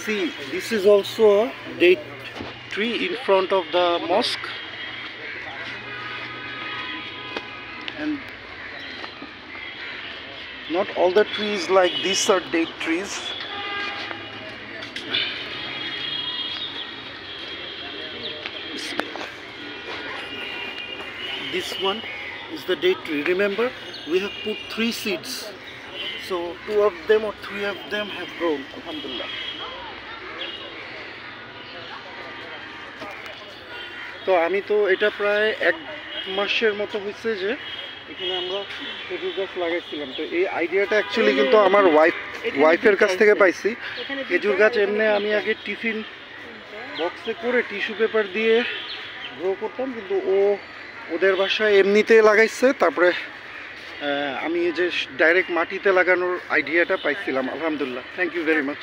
See, this is also a date tree in front of the mosque, and not all the trees like this are date trees. This one is the date tree. Remember, we have put 3 seeds, so 2 of them or 3 of them have grown, alhamdulillah. তো আমি তো এটা প্রায় 1 মাসের মতো হয়েছে যে এখানে আমরা খেজুর গাছ লাগাইছিলাম। তো এই আইডিয়াটা অ্যাকচুয়ালি কিন্তু আমার ওয়াইফের কাছ থেকে পাইছি। খেজুর গাছ এমনি আমি আগে টিফিন বক্সে করে টিস্যু পেপার দিয়ে গ্রো করতাম, কিন্তু ওদের বাসায় এমনিতে লাগাইছে। তারপরে আমি এই যে ডাইরেক্ট মাটিতে লাগানোর আইডিয়াটা পাইছিলাম, আলহামদুলিল্লাহ। Thank you very much.